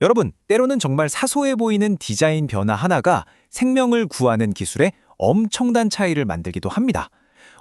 여러분, 때로는 정말 사소해 보이는 디자인 변화 하나가 생명을 구하는 기술에 엄청난 차이를 만들기도 합니다.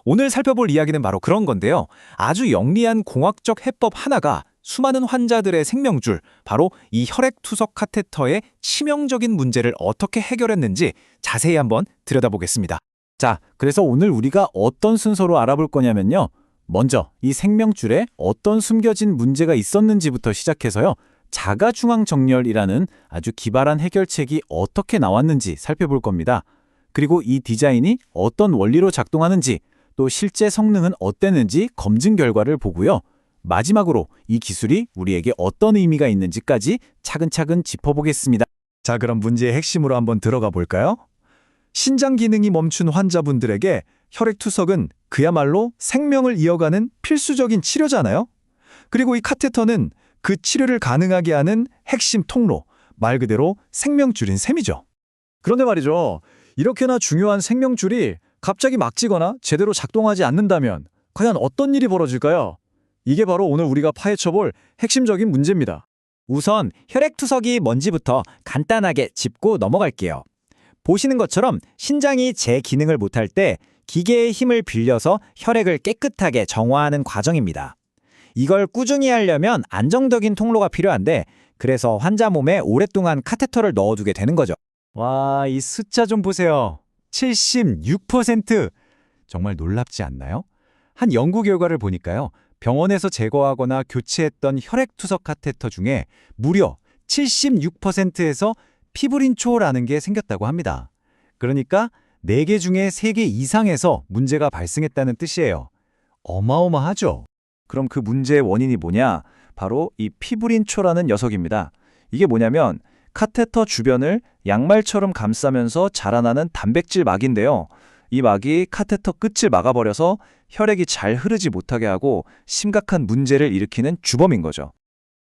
오늘 살펴볼 이야기는 바로 그런 건데요. 아주 영리한 공학적 해법 하나가 수많은 환자들의 생명줄, 바로 이 혈액투석 카테터의 치명적인 문제를 어떻게 해결했는지 자세히 한번 들여다보겠습니다. 자, 그래서 오늘 우리가 어떤 순서로 알아볼 거냐면요. 먼저 이 생명줄에 어떤 숨겨진 문제가 있었는지부터 시작해서요. 자가중앙정렬이라는 아주 기발한 해결책이 어떻게 나왔는지 살펴볼 겁니다. 그리고 이 디자인이 어떤 원리로 작동하는지, 또 실제 성능은 어땠는지 검증 결과를 보고요. 마지막으로 이 기술이 우리에게 어떤 의미가 있는지까지 차근차근 짚어보겠습니다. 자, 그럼 문제의 핵심으로 한번 들어가 볼까요? 신장 기능이 멈춘 환자분들에게 혈액투석은 그야말로 생명을 이어가는 필수적인 치료잖아요. 그리고 이 카테터는 그 치료를 가능하게 하는 핵심 통로, 말 그대로 생명줄인 셈이죠. 그런데 말이죠. 이렇게나 중요한 생명줄이 갑자기 막지거나 제대로 작동하지 않는다면 과연 어떤 일이 벌어질까요? 이게 바로 오늘 우리가 파헤쳐볼 핵심적인 문제입니다. 우선 혈액투석이 뭔지부터 간단하게 짚고 넘어갈게요. 보시는 것처럼 신장이 제 기능을 못할 때 기계의 힘을 빌려서 혈액을 깨끗하게 정화하는 과정입니다. 이걸 꾸준히 하려면 안정적인 통로가 필요한데, 그래서 환자 몸에 오랫동안 카테터를 넣어두게 되는 거죠. 와, 이 숫자 좀 보세요. 76%! 정말 놀랍지 않나요? 한 연구 결과를 보니까요. 병원에서 제거하거나 교체했던 혈액투석 카테터 중에 무려 76%에서 피브린초라는 게 생겼다고 합니다. 그러니까 4개 중에 3개 이상에서 문제가 발생했다는 뜻이에요. 어마어마하죠? 그럼 그 문제의 원인이 뭐냐? 바로 이 피브린초라는 녀석입니다. 이게 뭐냐면 카테터 주변을 양말처럼 감싸면서 자라나는 단백질 막인데요. 이 막이 카테터 끝을 막아버려서 혈액이 잘 흐르지 못하게 하고 심각한 문제를 일으키는 주범인 거죠.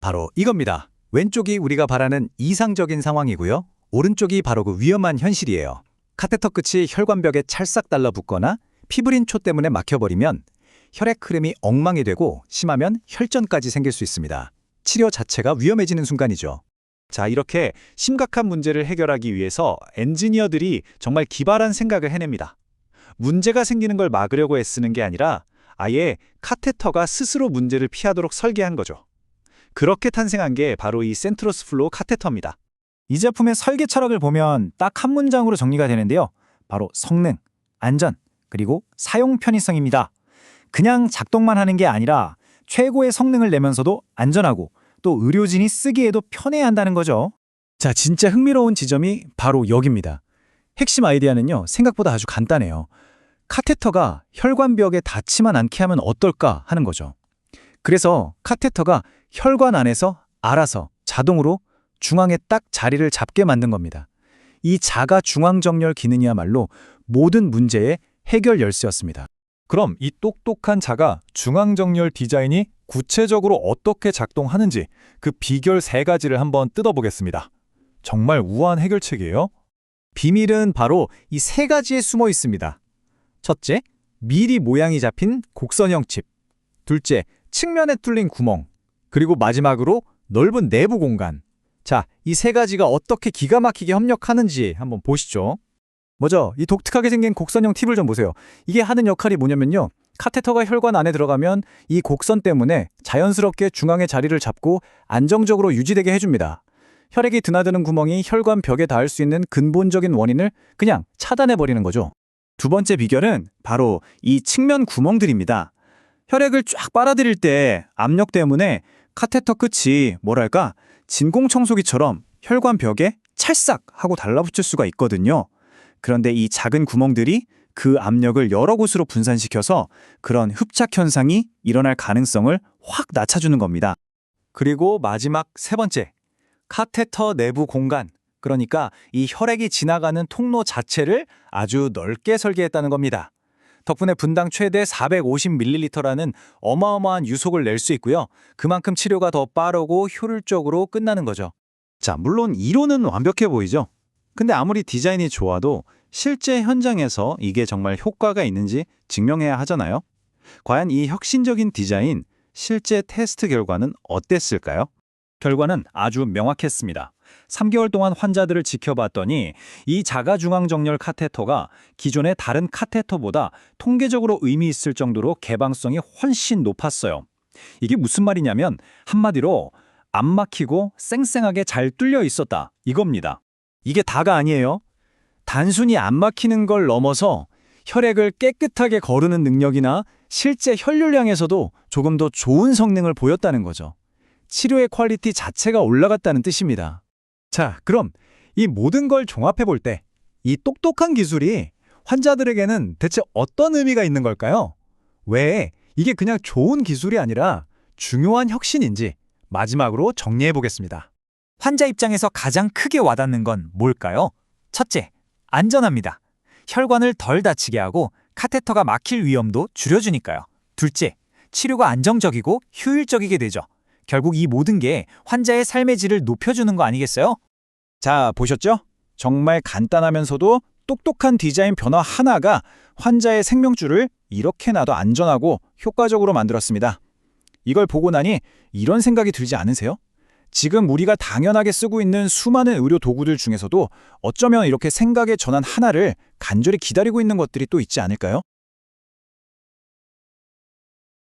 바로 이겁니다. 왼쪽이 우리가 바라는 이상적인 상황이고요. 오른쪽이 바로 그 위험한 현실이에요. 카테터 끝이 혈관벽에 찰싹 달라붙거나 피브린초 때문에 막혀버리면 혈액 흐름이 엉망이 되고 심하면 혈전까지 생길 수 있습니다. 치료 자체가 위험해지는 순간이죠. 자, 이렇게 심각한 문제를 해결하기 위해서 엔지니어들이 정말 기발한 생각을 해냅니다. 문제가 생기는 걸 막으려고 애쓰는 게 아니라 아예 카테터가 스스로 문제를 피하도록 설계한 거죠. 그렇게 탄생한 게 바로 이 센트러스 플로우 카테터입니다. 이 제품의 설계 철학을 보면 딱 한 문장으로 정리가 되는데요. 바로 성능, 안전, 그리고 사용 편의성입니다. 그냥 작동만 하는 게 아니라 최고의 성능을 내면서도 안전하고 또 의료진이 쓰기에도 편해야 한다는 거죠. 자, 진짜 흥미로운 지점이 바로 여기입니다. 핵심 아이디어는요, 생각보다 아주 간단해요. 카테터가 혈관벽에 닿지만 않게 하면 어떨까 하는 거죠. 그래서 카테터가 혈관 안에서 알아서 자동으로 중앙에 딱 자리를 잡게 만든 겁니다. 이 자가 중앙정렬 기능이야말로 모든 문제의 해결 열쇠였습니다. 그럼 이 똑똑한 자가 중앙정렬 디자인이 구체적으로 어떻게 작동하는지 그 비결 3가지를 한번 뜯어보겠습니다. 정말 우아한 해결책이에요. 비밀은 바로 이 3가지에 숨어 있습니다. 첫째, 미리 모양이 잡힌 곡선형 칩. 둘째, 측면에 뚫린 구멍. 그리고 마지막으로 넓은 내부 공간. 자, 이 3가지가 어떻게 기가 막히게 협력하는지 한번 보시죠. 먼저 이 독특하게 생긴 곡선형 팁을 좀 보세요. 이게 하는 역할이 뭐냐면요. 카테터가 혈관 안에 들어가면 이 곡선 때문에 자연스럽게 중앙에 자리를 잡고 안정적으로 유지되게 해줍니다. 혈액이 드나드는 구멍이 혈관 벽에 닿을 수 있는 근본적인 원인을 그냥 차단해버리는 거죠. 두 번째 비결은 바로 이 측면 구멍들입니다. 혈액을 쫙 빨아들일 때 압력 때문에 카테터 끝이 뭐랄까 진공청소기처럼 혈관 벽에 찰싹 하고 달라붙을 수가 있거든요. 그런데 이 작은 구멍들이 그 압력을 여러 곳으로 분산시켜서 그런 흡착 현상이 일어날 가능성을 확 낮춰주는 겁니다. 그리고 마지막 3번째, 카테터 내부 공간, 그러니까 이 혈액이 지나가는 통로 자체를 아주 넓게 설계했다는 겁니다. 덕분에 분당 최대 450ml라는 어마어마한 유속을 낼 수 있고요. 그만큼 치료가 더 빠르고 효율적으로 끝나는 거죠. 자, 물론 이론은 완벽해 보이죠? 근데 아무리 디자인이 좋아도 실제 현장에서 이게 정말 효과가 있는지 증명해야 하잖아요. 과연 이 혁신적인 디자인, 실제 테스트 결과는 어땠을까요? 결과는 아주 명확했습니다. 3개월 동안 환자들을 지켜봤더니 이 자가중앙정렬 카테터가 기존의 다른 카테터보다 통계적으로 의미 있을 정도로 개방성이 훨씬 높았어요. 이게 무슨 말이냐면 한마디로 안 막히고 쌩쌩하게 잘 뚫려 있었다 이겁니다. 이게 다가 아니에요. 단순히 안 막히는 걸 넘어서 혈액을 깨끗하게 거르는 능력이나 실제 혈류량에서도 조금 더 좋은 성능을 보였다는 거죠. 치료의 퀄리티 자체가 올라갔다는 뜻입니다. 자, 그럼 이 모든 걸 종합해 볼 때 이 똑똑한 기술이 환자들에게는 대체 어떤 의미가 있는 걸까요? 왜 이게 그냥 좋은 기술이 아니라 중요한 혁신인지 마지막으로 정리해 보겠습니다. 환자 입장에서 가장 크게 와닿는 건 뭘까요? 첫째, 안전합니다. 혈관을 덜 다치게 하고 카테터가 막힐 위험도 줄여주니까요. 둘째, 치료가 안정적이고 효율적이게 되죠. 결국 이 모든 게 환자의 삶의 질을 높여주는 거 아니겠어요? 자, 보셨죠? 정말 간단하면서도 똑똑한 디자인 변화 하나가 환자의 생명줄을 이렇게나도 안전하고 효과적으로 만들었습니다. 이걸 보고 나니 이런 생각이 들지 않으세요? 지금 우리가 당연하게 쓰고 있는 수많은 의료 도구들 중에서도 어쩌면 이렇게 생각의 전환 하나를 간절히 기다리고 있는 것들이 또 있지 않을까요?